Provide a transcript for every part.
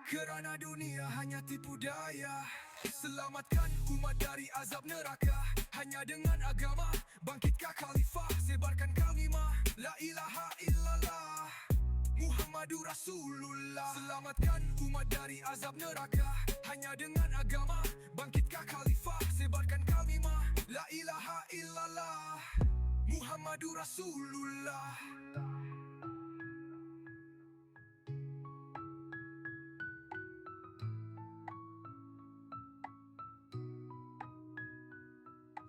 kerana dunia hanya tipu daya. Selamatkan umat dari azab neraka, hanya dengan agama bangkitkan khalifah. Sebarkan kalimah la ilaha illallah Muhammadur Rasulullah. Selamatkan umat dari azab neraka, hanya dengan agama bangkitkan khalifah. Sebarkan kalimah la ilaha illallah Muhammadur Rasulullah.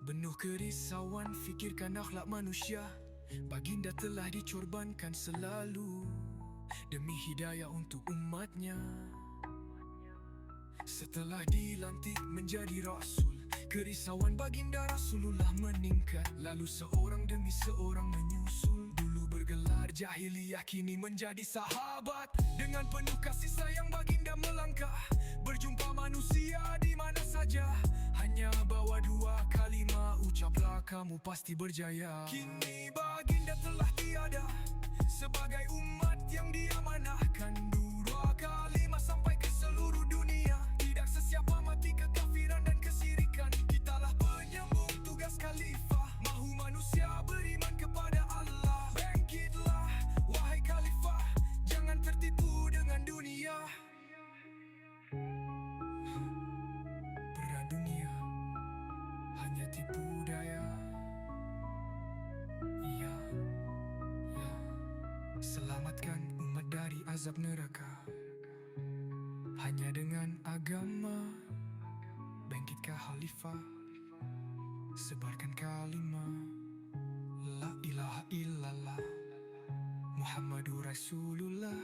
Penuh kerisauan, fikirkan akhlak manusia. Baginda telah dicorbankan selalu demi hidayah untuk umatnya. Setelah dilantik menjadi Rasul, kerisauan baginda Rasulullah meningkat. Lalu seorang demi seorang menyusul. Dulu bergelar jahiliyah, kini menjadi sahabat. Dengan penuh kasih sayang baginda melangkah, berjumpa manusia di mana saja. Hanya bawa dua kalimah, ucaplah kamu pasti berjaya. Kini baginda telah tiada, sebagai umat yang diamanahkan. Dua kalimah sampai ke seluruh dunia, tidak sesiapa mati kekafiran dan kesirikan. Kitalah penyambung tugas khalifah, mahu manusia beriman kepada Allah. Bangkitlah wahai khalifah, jangan tertipu dengan dunia. Peran dunia hanya tipu daya. Ya, selamatkan umat dari azab neraka, hanya dengan agama bangkitkan khalifah. Sebarkan kalimah la ilaha illallah Muhammadur Rasulullah.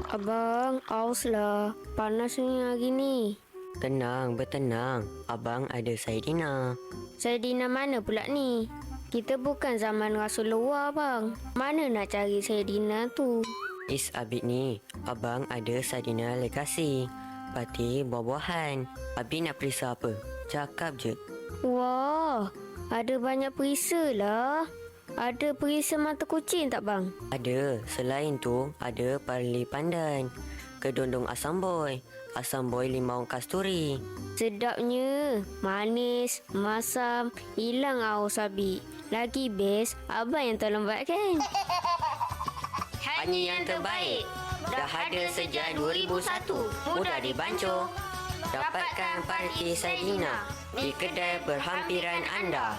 Abang, auslah. Panas ni hari ni. Tenang, bertenang. Abang ada Saidina. Saidina mana pula ni? Kita bukan zaman Rasulullah, bang. Mana nak cari Saidina tu? Abid ni, abang ada Saidina Legasi. Pati buah-buahan. Abid nak perisa apa? Cakap je. Wah, ada banyak perisa lah. Ada perisa mata kucing tak, bang? Ada. Selain tu, ada parli pandan, kedondong asam boy limau kasturi. Sedapnya. Manis, masam, hilang aus habis. Lagi best, abang yang terlambatkan. Hanya yang terbaik. Dah ada sejak 2001. Mudah dibancuh. Dapatkan parti Saidina di kedai berhampiran anda.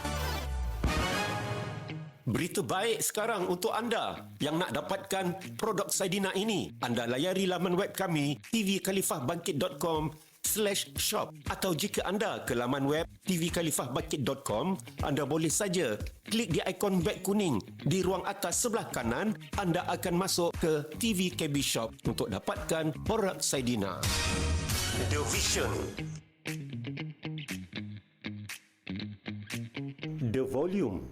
Berita baik sekarang untuk anda yang nak dapatkan produk Saidina ini. Anda layari laman web kami tvkhalifahbangkit.com/shop, atau jika anda ke laman web tvkhalifahbangkit.com, anda boleh saja klik di ikon beg kuning di ruang atas sebelah kanan. Anda akan masuk ke TVKB Shop untuk dapatkan produk Saidina. The Vision, The Volume,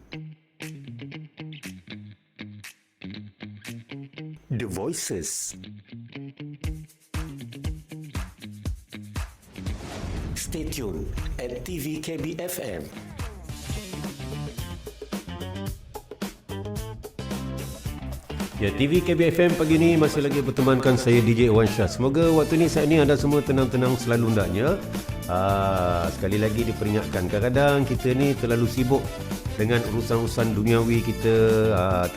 The Voices. Stay tuned at TVKB FM. Ya, TVKB FM pagi ni masih lagi bertemankan saya DJ Wan Shah. Semoga waktu ni saat ni anda semua tenang-tenang selalu hendaknya. Sekali lagi diperingatkan, kadang-kadang kita ni terlalu sibuk dengan urusan-urusan duniawi kita,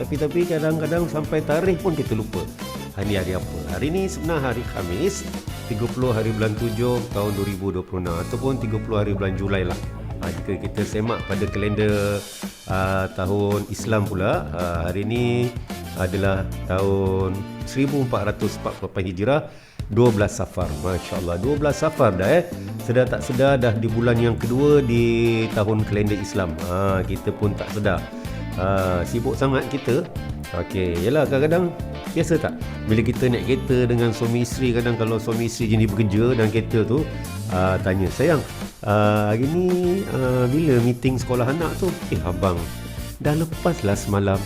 tapi kadang-kadang sampai tarikh pun kita lupa. Hari apa? Hari ni sebenarnya hari Khamis, 30 hari bulan 7 tahun 2026 ataupun 30 hari bulan Julai lah. Jika kita semak pada kalender tahun Islam pula, hari ni adalah tahun 1448 Hijrah, 12 Safar. Masya Allah, 12 Safar dah Sedar tak sedar dah di bulan yang kedua di tahun kalender Islam. Kita pun tak sedar. Sibuk sangat kita. Okey, yalah, kadang-kadang biasa tak bila kita naik kereta dengan suami isteri, kadang kalau suami isteri jenis bekerja dan kereta tu, tanya, sayang, hari ni bila meeting sekolah anak tu? Abang, dah lepas lah semalam.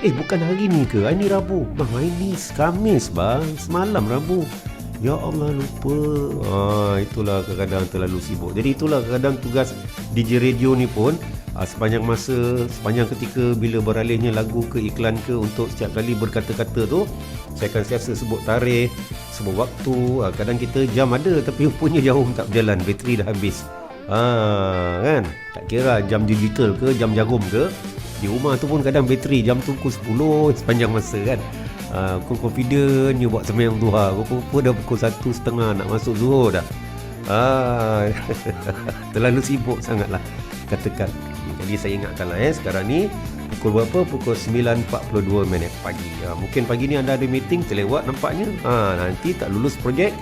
Bukan hari ni ke? Hari ni Rabu. Bang, hari ni Khamis bang, semalam Rabu. Ya Allah lupa. Itulah kadang-kadang terlalu sibuk. Jadi itulah kadang tugas DJ radio ni pun sepanjang masa, sepanjang ketika bila beralihnya lagu ke iklan ke, untuk setiap kali berkata-kata tu saya akan sentiasa sebut tarikh, sebut waktu. Kadang kita jam ada tapi punya jauh tak berjalan, bateri dah habis. Kan? Tak kira jam digital ke, jam jarum ke, di rumah tu pun kadang bateri jam tu pukul 10 sepanjang masa kan. Kau confident je buat sembahyang duha, kau dah pukul 1.30 nak masuk zuhur dah. Terlalu sibuk sangatlah katakan. Jadi saya ingatkanlah sekarang ni pukul berapa? Pukul 9.42 pagi. Mungkin pagi ni anda ada meeting terlewat nampaknya. Nanti tak lulus projek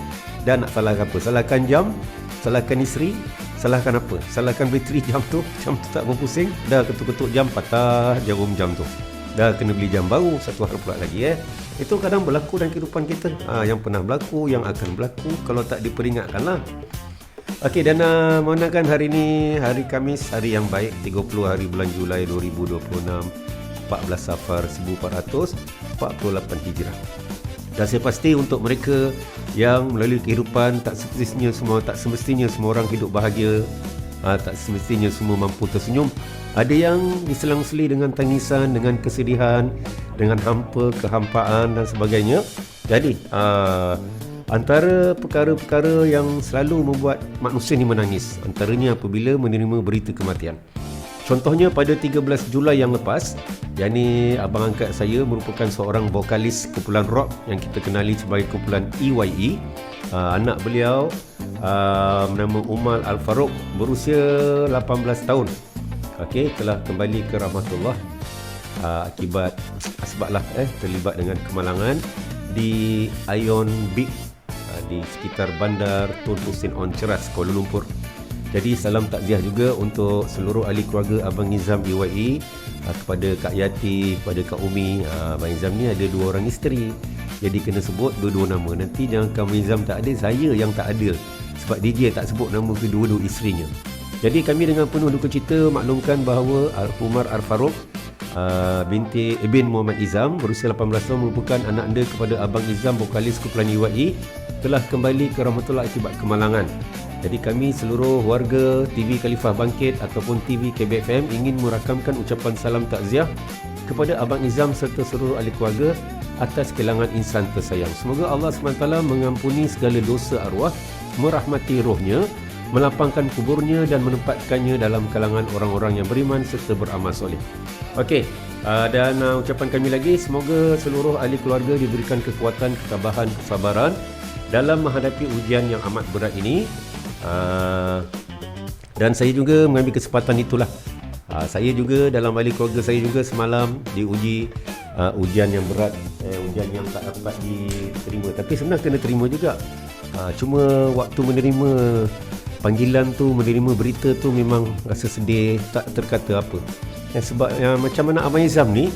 dan nak salahkan apa? Salahkan jam, salahkan isteri, salahkan apa? Salahkan bateri jam tu tak berpusing, dah ketuk-ketuk jam patah jarum jam tu. Dah kena beli jam baru, satu hal pula lagi Itu kadang berlaku dalam kehidupan kita. Yang pernah berlaku, yang akan berlaku kalau tak diperingatkanlah. Okey, dan mengenangkan hari ini, hari Khamis, hari yang baik, 30 hari bulan Julai 2026, 14 Safar 1448 Hijrah. Dan saya pasti untuk mereka yang melalui kehidupan tak semestinya semua orang hidup bahagia, tak semestinya semua mampu tersenyum. Ada yang diselang-seli dengan tangisan, dengan kesedihan, dengan hampa, kehampaan dan sebagainya. Jadi antara perkara-perkara yang selalu membuat manusia ni menangis, antaranya apabila menerima berita kematian. Contohnya pada 13 Julai yang lepas, yakni abang angkat saya merupakan seorang vokalis kumpulan rock yang kita kenali sebagai kumpulan EYE. Anak beliau bernama Umar Al-Faruq berusia 18 tahun. Okey, telah kembali ke rahmatullah akibat asbablah terlibat dengan kemalangan di Ion Big di sekitar bandar Tun Hussein On Ceras, Kuala Lumpur. Jadi salam takziah juga untuk seluruh ahli keluarga Abang Nizam EYE, kepada Kak Yati, kepada Kak Umi. Abang Nizam ni ada 2 orang isteri, jadi kena sebut dua-dua nama. Nanti jangan Abang Nizam tak ada, saya yang tak ada, sebab DJ tak sebut nama kedua-dua isterinya. Jadi kami dengan penuh duka cita maklumkan bahawa Umar Al-Faruq binti bin Muhammad Izam berusia 18 tahun merupakan anak anda kepada Abang Izam, vokalis kumpulan EYE, telah kembali ke rahmatullah akibat kemalangan. Jadi kami seluruh warga TV Khalifah Bangkit ataupun TV KBFM ingin merakamkan ucapan salam takziah kepada Abang Izam serta seluruh ahli keluarga atas kehilangan insan tersayang. Semoga Allah SWT mengampuni segala dosa arwah, merahmati rohnya, melapangkan kuburnya dan menempatkannya dalam kalangan orang-orang yang beriman serta beramal soleh. Okey, dan ucapan kami lagi, semoga seluruh ahli keluarga diberikan kekuatan, ketabahan, kesabaran dalam menghadapi ujian yang amat berat ini. Dan saya juga mengambil kesempatan itulah. Saya juga dalam ahli keluarga saya juga semalam diuji ujian yang berat, ujian yang tak dapat diterima. Tapi sebenarnya kena terima juga. Cuma waktu menerima panggilan tu, menerima berita tu memang rasa sedih, tak terkata apa. Sebab macam mana Abang Izam ni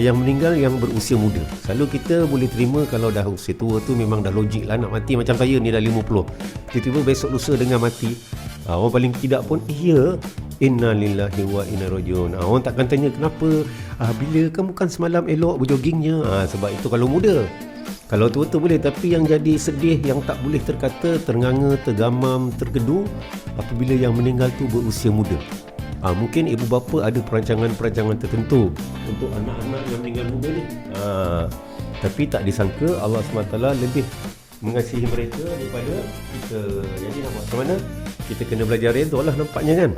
yang meninggal yang berusia muda. Selalu kita boleh terima kalau dah usia tua tu memang dah logik lah nak mati. Macam saya ni dah 50, tiba-tiba besok lusa dengan mati. Orang paling tidak pun inna lillahi wa inna rajiun. Orang takkan tanya kenapa, bila kan bukan semalam elok berjogingnya. Sebab itu kalau muda. Kalau tua-tua boleh, tapi yang jadi sedih, yang tak boleh terkata, ternganga, tergamam, terkedu apabila yang meninggal tu berusia muda. Mungkin ibu bapa ada perancangan-perancangan tertentu untuk anak-anak yang meninggal muda ni. Tapi tak disangka Allah SWT lebih mengasihi mereka daripada kita. Jadi nak buat macam mana? Kita kena belajar redha lah nampaknya kan.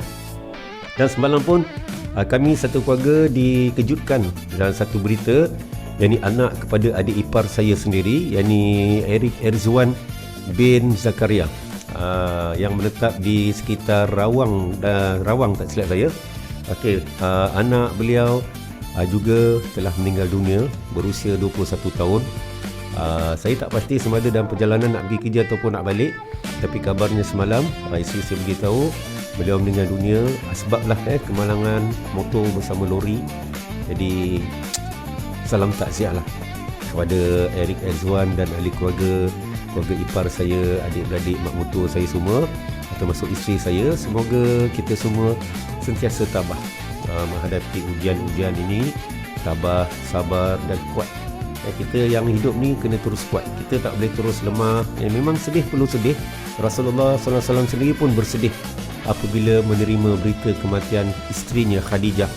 Dan semalam pun kami satu keluarga dikejutkan dalam satu berita, yakni anak kepada adik ipar saya sendiri, yakni Eric Erzwan bin Zakaria, yang menetap di sekitar Rawang tak silap saya. Okey, anak beliau juga telah meninggal dunia berusia 21 tahun. Saya tak pasti sama ada dalam perjalanan nak pergi kerja ataupun nak balik, tapi kabarnya semalam isteri saya beritahu beliau meninggal dunia sebablah kemalangan motor bersama lori. Jadi salam takziah lah kepada Eric Erzwan dan ahli keluarga ipar saya, adik-beradik, mak mertua saya semua, termasuk isteri saya. Semoga kita semua sentiasa tabah menghadapi ujian-ujian ini, tabah, sabar dan kuat Kita yang hidup ni kena terus kuat. Kita tak boleh terus lemah. Memang sedih perlu sedih. Rasulullah SAW sendiri pun bersedih apabila menerima berita kematian isterinya Khadijah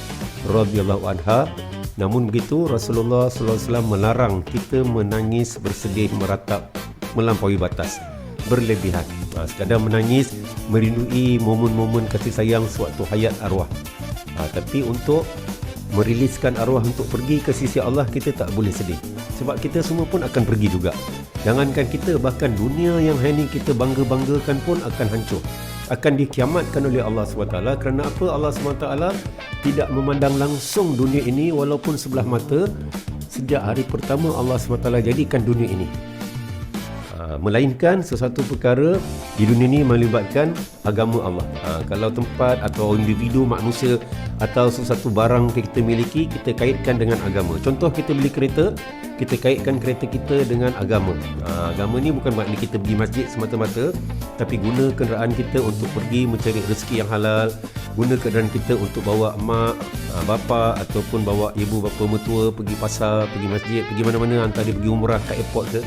radhiyallahu anha. Namun begitu Rasulullah SAW melarang kita menangis, bersedih, meratap melampaui batas, berlebihan. Sekadar menangis merindui momen-momen kasih sayang sewaktu hayat arwah. Tapi untuk meriliskan arwah untuk pergi ke sisi Allah, kita tak boleh sedih. Sebab kita semua pun akan pergi juga. Jangankan kita, bahkan dunia yang hari ini kita bangga-banggakan pun akan hancur, akan dikiamatkan oleh Allah SWT. Kerana apa? Allah SWT tidak memandang langsung dunia ini walaupun sebelah mata. Sejak hari pertama Allah SWT jadikan dunia ini, melainkan sesuatu perkara di dunia ini melibatkan agama Allah. Kalau tempat atau individu manusia atau sesuatu barang kita miliki, kita kaitkan dengan agama. Contoh, kita beli kereta, kita kaitkan kereta kita dengan agama. Agama ni bukan makna kita pergi masjid semata-mata, tapi guna kenderaan kita untuk pergi mencari rezeki yang halal, guna kenderaan kita untuk bawa mak, bapa ataupun bawa ibu bapa mertua pergi pasar, pergi masjid, pergi mana-mana, hantar dia pergi umrah kat airport ke.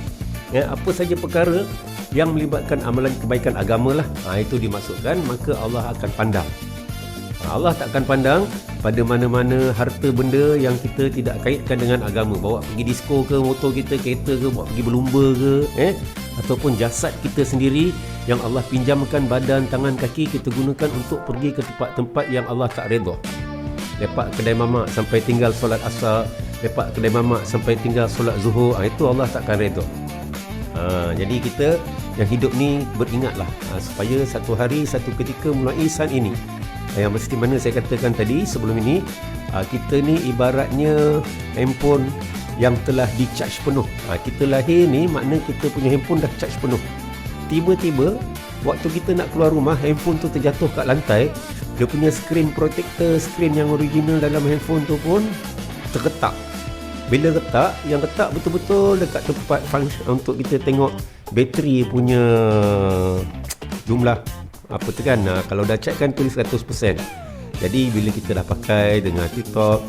Apa saja perkara yang melibatkan amalan kebaikan agama lah, itu dimaksudkan, maka Allah akan pandang. Allah tak akan pandang pada mana-mana harta benda yang kita tidak kaitkan dengan agama. Bawa pergi disko ke, motor kita, kereta ke, bawa pergi berlumba ke, ataupun jasad kita sendiri yang Allah pinjamkan badan, tangan, kaki, kita gunakan untuk pergi ke tempat-tempat yang Allah tak redha. Lepak kedai mamak sampai tinggal solat asar, lepak kedai mamak sampai tinggal solat zuhur, itu Allah takkan redha. Jadi kita yang hidup ni beringatlah supaya satu hari, satu ketika mulai saat ini, yang mesti mana saya katakan tadi sebelum ini, kita ni ibaratnya handphone yang telah di-charge penuh. Kita lahir ni makna kita punya handphone dah charge penuh. Tiba-tiba waktu kita nak keluar rumah, handphone tu terjatuh kat lantai, dia punya screen protector, screen yang original dalam handphone tu pun terretak. Bila retak, yang retak betul-betul dekat tempat function untuk kita tengok bateri punya jumlah apa tu kan. Kalau dah check kan tulis 100%. Jadi bila kita dah pakai dengan TikTok,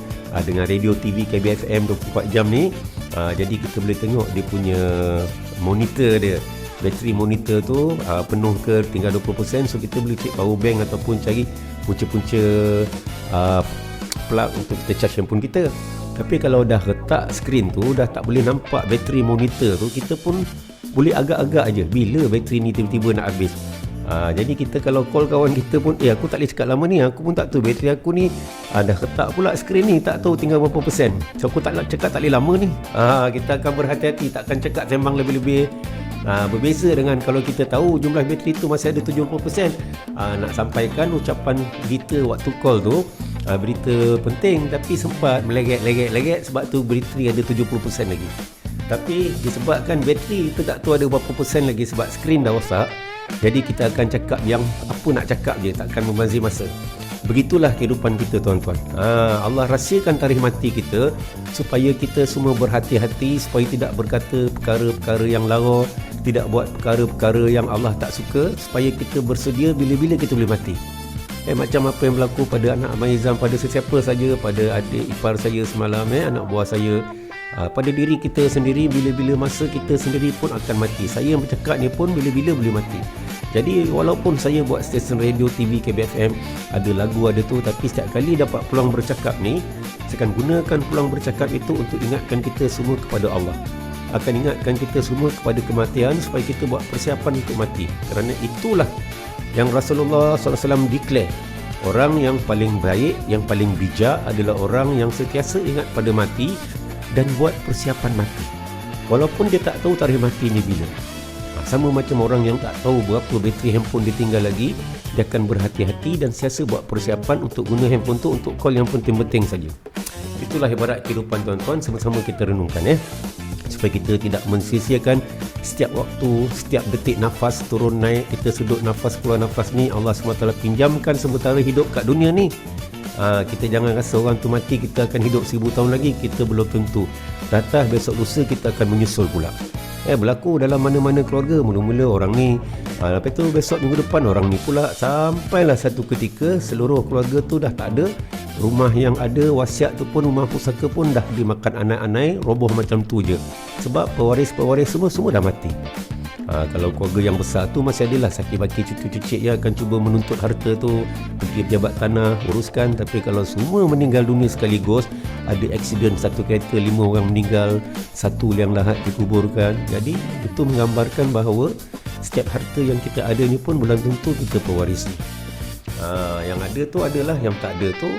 dengan radio TV KBFM 24 jam ni, jadi kita boleh tengok dia punya monitor dia, bateri monitor tu penuh ke tinggal 20%. So kita boleh cek power bank ataupun cari punca-punca plug untuk kita charge handphone kita. Tapi kalau dah retak skrin tu, dah tak boleh nampak bateri monitor tu, kita pun boleh agak-agak aja bila bateri ni tiba-tiba nak habis. Jadi kita kalau call kawan kita pun, aku tak boleh cakap lama ni, aku pun tak tahu bateri aku ni dah retak pula skrin ni, tak tahu tinggal berapa persen. So aku tak nak cakap tak boleh lama ni. Kita akan berhati-hati, takkan cakap sembang lebih-lebih. Berbeza dengan kalau kita tahu jumlah bateri tu masih ada 70%, nak sampaikan ucapan kita waktu call tu, berita penting tapi sempat meleget sebab tu bateri ada 70% lagi. Tapi disebabkan bateri kita tak tahu ada berapa persen lagi sebab skrin dah rosak, jadi kita akan cakap yang apa nak cakap je, takkan membazir masa. Begitulah kehidupan kita, tuan-tuan. Allah rahsiakan tarikh mati kita supaya kita semua berhati-hati, supaya tidak berkata perkara-perkara yang lara, tidak buat perkara-perkara yang Allah tak suka, supaya kita bersedia bila-bila kita boleh mati. Macam apa yang berlaku pada anak Abang Izam, pada sesiapa saja, pada adik ipar saya semalam, anak buah saya, pada diri kita sendiri, bila-bila masa kita sendiri pun akan mati. Saya yang bercakap ni pun bila-bila boleh mati. Jadi walaupun saya buat stesen radio TV KBFM, ada lagu ada tu, tapi setiap kali dapat peluang bercakap ni, saya akan gunakan peluang bercakap itu untuk ingatkan kita semua kepada Allah. Akan ingatkan kita semua kepada kematian supaya kita buat persiapan untuk mati. Kerana itulah yang Rasulullah SAW declare, orang yang paling baik, yang paling bijak adalah orang yang sentiasa ingat pada mati dan buat persiapan mati, walaupun dia tak tahu tarikh mati ni bila. Sama macam orang yang tak tahu berapa bateri handphone dia tinggal lagi, dia akan berhati-hati dan sentiasa buat persiapan untuk guna handphone tu untuk call yang penting-penting saja. Itulah ibarat kehidupan, tuan-tuan. Sama-sama kita renungkan supaya kita tidak mensia-siakan setiap waktu, setiap detik nafas turun naik, kita sedut nafas keluar nafas ni Allah SWT pinjamkan sementara hidup kat dunia ni. Kita jangan rasa orang tu mati kita akan hidup 1000 tahun lagi, kita belum tentu. Datang besok lusa kita akan menyusul pula. Berlaku dalam mana-mana keluarga, mula-mula orang ni, lepas tu besok minggu depan orang ni pula, sampailah satu ketika seluruh keluarga tu dah tak ada, Rumah yang ada wasiat tu pun, rumah pusaka pun dah dimakan anak-anak, roboh macam tu je. Sebab pewaris-pewaris semua dah mati. Kalau keluarga yang besar tu masih adalah saki-baki cucu-cucik yang akan cuba menuntut harta tu, pergi pejabat tanah uruskan. Tapi kalau semua meninggal dunia sekaligus, ada aksiden satu kereta 5 orang meninggal, 1 liang lahat dikuburkan. Jadi itu menggambarkan bahawa setiap harta yang kita ada ni pun belum tentu kita pewarisi. Yang ada tu adalah, yang tak ada tu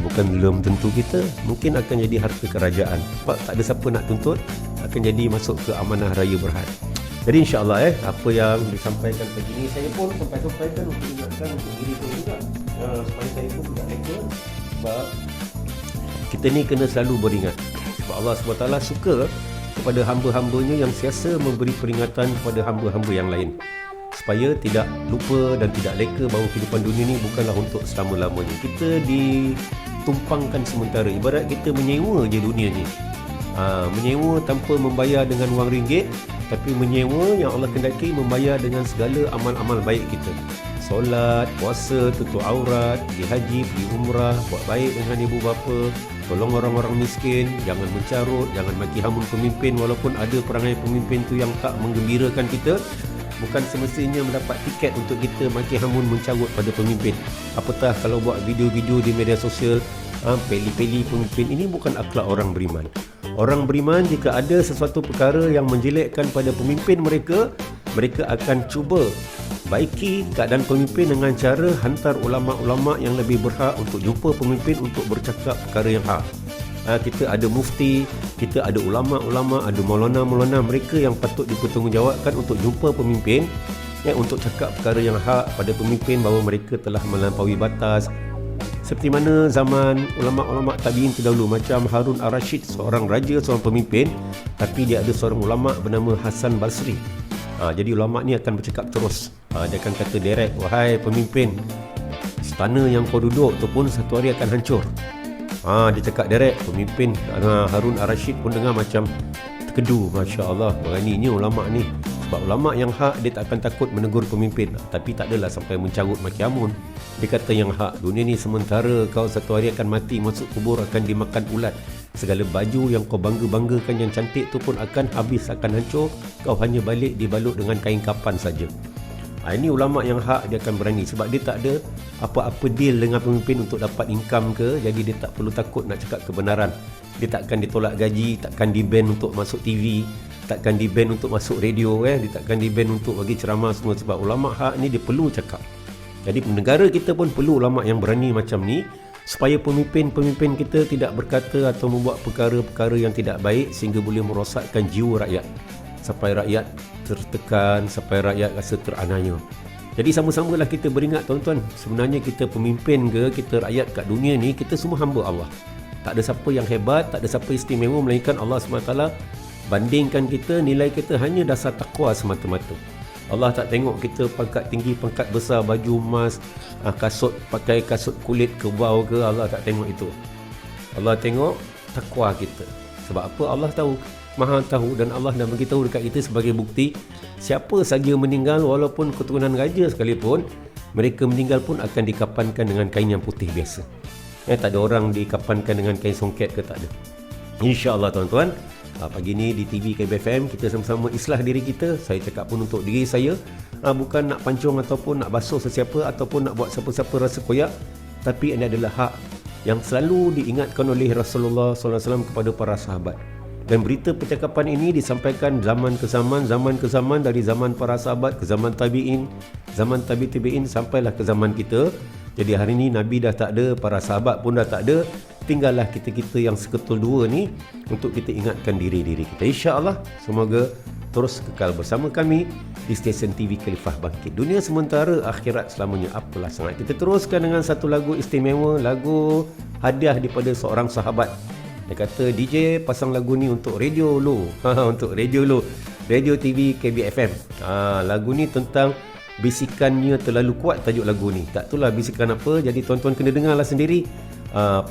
bukan belum tentu kita, mungkin akan jadi harta kerajaan. Sebab tak ada siapa nak tuntut, akan jadi masuk ke amanah raya berhad. Jadi insya-Allah apa yang disampaikan pagi ini saya pun sampaikan untuk ingatkan untuk diri saya juga, supaya saya pun tidak leka. Sebab kita ni kena selalu beringat. Sebab Allah SWT suka kepada hamba-hambanya yang siasa memberi peringatan kepada hamba-hamba yang lain, supaya tidak lupa dan tidak leka bahawa kehidupan dunia ni bukanlah untuk selama-lamanya. Kita ditumpangkan sementara, ibarat kita menyewa je dunia ni. Menyewa tanpa membayar dengan wang ringgit, tapi menyewa yang Allah kendaki membayar dengan segala amal-amal baik kita. Solat, puasa, tutup aurat, pergi haji, pergi umrah, buat baik dengan ibu bapa, tolong orang-orang miskin, jangan mencarut, jangan maki hamun pemimpin. Walaupun ada perangai pemimpin tu yang tak menggembirakan kita, bukan semestinya mendapat tiket untuk kita maki hamun mencarut pada pemimpin. Apatah kalau buat video-video di media sosial, peli-peli pemimpin. Ini bukan akhlak orang beriman. Orang beriman jika ada sesuatu perkara yang menjelekkan pada pemimpin mereka, mereka akan cuba baiki keadaan pemimpin dengan cara hantar ulama'-ulama' yang lebih berhak untuk jumpa pemimpin untuk bercakap perkara yang hak. Kita ada mufti, kita ada ulama'-ulama', ada maulana'-maulana', mereka yang patut dipertanggungjawabkan untuk jumpa pemimpin, untuk cakap perkara yang hak pada pemimpin bahawa mereka telah melampaui batas. Seperti mana zaman ulama'-ulama' tabi'in terdahulu, macam Harun Ar-Rasyid, seorang raja, seorang pemimpin, tapi dia ada seorang ulama' bernama Hasan Basri. Jadi ulama' ni akan bercakap terus. Dia akan kata direct, wahai pemimpin, istana yang kau duduk tu pun satu hari akan hancur. Dia cakap direct. Pemimpin Harun Ar-Rasyid pun dengar macam terkedu. Masya Allah, beraninya ulama' ni. Sebab ulama' yang hak, dia tak akan takut menegur pemimpin. Tapi tak adalah sampai mencarut maki hamun. Dia kata yang hak, dunia ni sementara, kau satu hari akan mati, masuk kubur akan dimakan ulat. Segala baju yang kau bangga-banggakan yang cantik tu pun akan habis, akan hancur. Kau hanya balik dibalut dengan kain kapan saja. Ini ulama' yang hak, dia akan berani. Sebab dia tak ada apa-apa deal dengan pemimpin untuk dapat income ke. Jadi dia tak perlu takut nak cakap kebenaran. Dia takkan ditolak gaji, takkan di-ban untuk masuk TV, takkan di-ban untuk masuk radio, dia takkan di-ban untuk bagi ceramah semua. Sebab ulama' hak ni dia perlu cakap. Jadi negara kita pun perlu ulama' yang berani macam ni, supaya pemimpin-pemimpin kita tidak berkata atau membuat perkara-perkara yang tidak baik sehingga boleh merosakkan jiwa rakyat, sampai rakyat tertekan, sampai rakyat rasa teraniaya. Jadi sama-samalah kita beringat tuan-tuan, sebenarnya kita pemimpin ke, kita rakyat kat dunia ni, kita semua hamba Allah. Tak ada siapa yang hebat, tak ada siapa istimewa melainkan Allah SWT. Bandingkan kita, nilai kita hanya dasar takwa semata-mata. Allah tak tengok kita pangkat tinggi, pangkat besar, baju emas, kasut, pakai kasut kulit kebau ke. Allah tak tengok itu. Allah tengok takwa kita. Sebab apa? Allah tahu, Maha tahu, dan Allah dah beritahu dekat kita sebagai bukti, siapa saja meninggal walaupun keturunan raja sekalipun, mereka meninggal pun akan dikapankan dengan kain yang putih biasa. Tak ada orang dikapankan dengan kain songket ke, tak ada. InsyaAllah tuan-tuan, pagi ni di TV KBFM kita sama-sama islah diri kita. Saya cakap pun untuk diri saya, bukan nak pancung ataupun nak basuh sesiapa ataupun nak buat siapa-siapa rasa koyak, tapi ini adalah hak yang selalu diingatkan oleh Rasulullah SAW kepada para sahabat. Dan berita percakapan ini disampaikan zaman ke zaman, dari zaman para sahabat ke zaman tabi'in, zaman tabi'in sampailah ke zaman kita. Jadi hari ini Nabi dah tak ada, para sahabat pun dah tak ada, tinggallah kita-kita yang seketul dua ni untuk kita ingatkan diri-diri kita. InsyaAllah semoga terus kekal bersama kami di stesen TV Khalifah Bangkit. Dunia sementara, akhirat selamanya. Apalah sangat. Kita teruskan dengan satu lagu istimewa, lagu hadiah daripada seorang sahabat. Dia kata, DJ pasang lagu ni untuk Radio Low. Untuk Radio Low, Radio TV KBFM. Lagu ni tentang bisikannya terlalu kuat, tajuk lagu ni. Tak tahulah bisikan apa, jadi tuan-tuan kena dengarlah sendiri.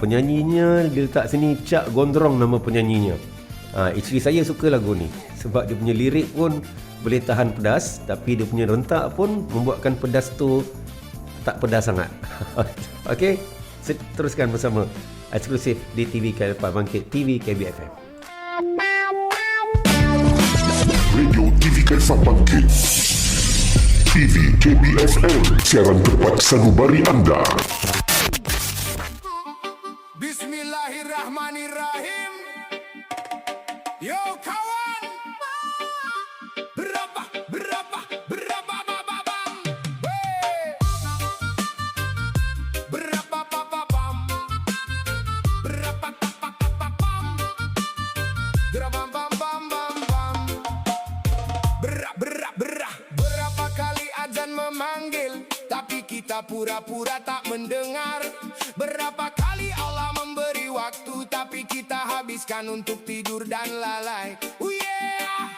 Penyanyinya dia letak sini, Cak Gondrong nama penyanyinya. Isteri saya suka lagu ni sebab dia punya lirik pun boleh tahan pedas, tapi dia punya rentak pun membuatkan pedas tu tak pedas sangat. Okey, Teruskan bersama eksklusif di TV Khalifah Bangkit, TV KBFM. Radio TV Khalifah Bangkit, TV KBFM, siaran tepat sanubari anda. Bismillahirrahmanirrahim. Yo kawan, berapa babam, berapa babam, berapa babam, gerabam bam bam bam bam, berapa kali azan memanggil, tapi kita pura-pura tak mendengar. Berapa kali Allah memberi waktu, tapi kita habiskan untuk tidur dan lalai. Oh yeah.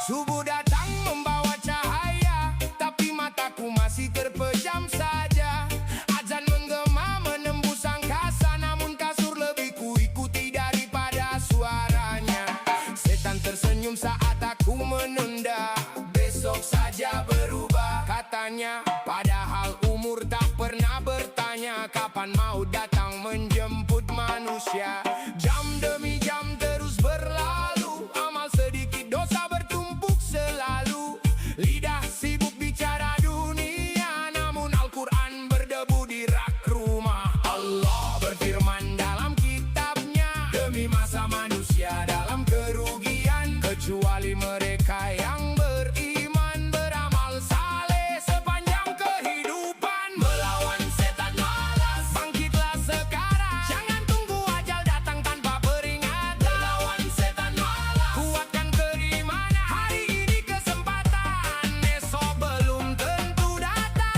Subuh datang membawa cahaya, tapi mataku masih terpejam saja. Azan menggema menembus angkasa, namun kasur lebih kuikuti daripada suaranya. Setan tersenyum saat aku menunda, besok saja berubah katanya. Padahal umur tak pernah bertanya kapan mau datang menjemput manusia. Jam demi jam terus berlalu, amal sedikit dosa bertumpuk selalu. Lidah sibuk bicara dunia, namun Al-Quran berdebu di rak rumah. Allah berfirman dalam kitabnya, demi masa manusia dalam kerugian, kecuali mereka yang beriman, beramal saleh sepanjang kehidupan. Melawan setan malas, bangkitlah sekarang, jangan tunggu ajal datang tanpa peringatan. Melawan setan malas, kuatkan keimanan, hari ini kesempatan, esok belum tentu datang.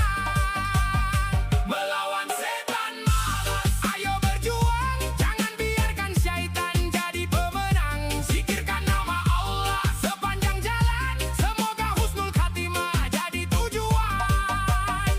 Melawan setan malas, ayo berjuang, jangan biarkan syaitan jadi pemenang. Zikirkan nama Allah sepanjang jalan, semoga husnul khatimah jadi tujuan.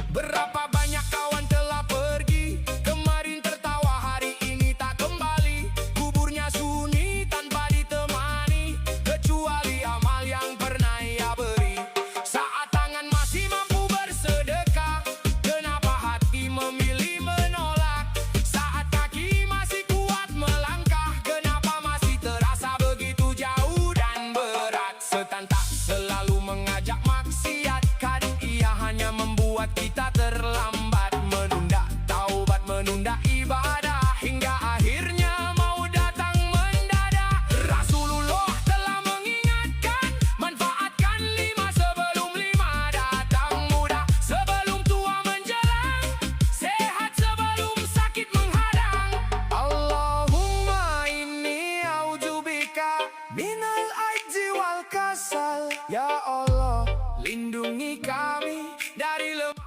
Berapa banyak kawan telah pergi, kemarin tertawa hari ini tak kembali. Kuburnya sunyi tanpa ditemani, kecuali amal yang pernah ia beri. Saat tangan masih mampu bersedekah, kenapa hati memilih menolak? Saat kaki masih kuat melangkah, kenapa masih terasa begitu jauh dan berat? Setan tak selalu mengajak maksiat, kadang ia hanya membuat kita terlambat. Menunda taubat, menunda ibadah, hingga akhirnya mau datang mendadak. Rasulullah telah mengingatkan, manfaatkan 5 sebelum 5 datang mudah. Sebelum tua menjelang, sehat sebelum sakit menghadang. Allahumma inni a'udzubika minal ajzi wal kasal. Ya Allah, lindungi kami dari lemah.